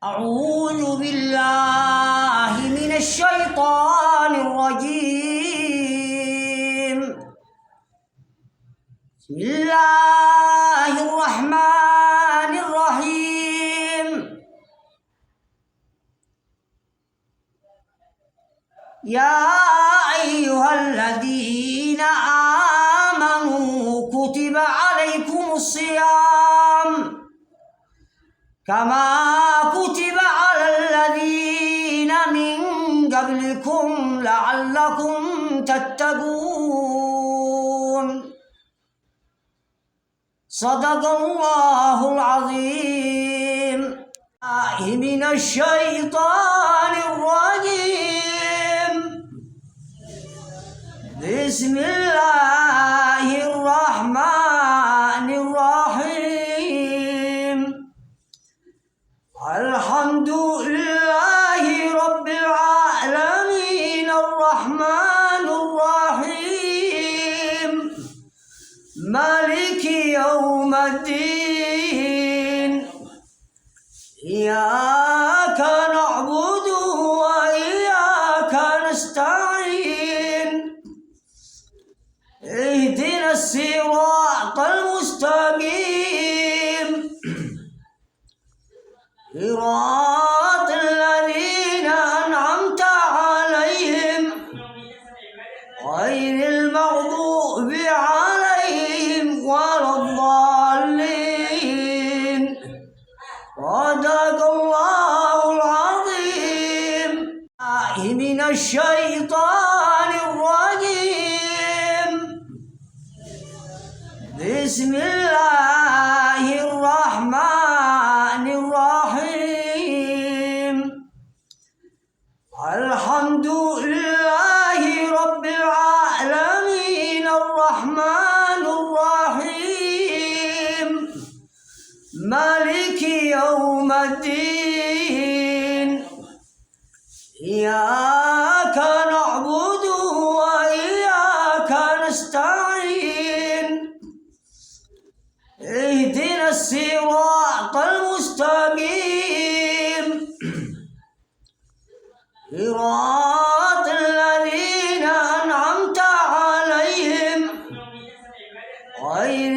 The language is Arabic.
أعوذ بالله من الشيطان الرجيم. بسم الله الرحمن الرحيم. يا أيها الذين آمنوا كتب عليكم الصيام كما كتب على الذين من قبلكم لعلكم تتقون. صدق الله العظيم. من الشيطان الرجيم. بسم الله الرحمن الرحيم. الحمد لله رب العالمين الرحمن الرحيم مالك يوم الدين. إياك نعبد وإياك نستعين. اهدنا الصراط المستقيم صراط الذين أنعمت عليهم غير المغضوب عليهم ولا الضالين. صدق الله العظيم. من الشيطان الرجيم. بسم الله الرحمن الرحيم. الحمد لله رب العالمين الرحمن الرحيم مالك يوم الدين. إياك نعبد وإياك نستعين. اهدنا الصراط المستقيم صراط الذين أنعمت عليهم غير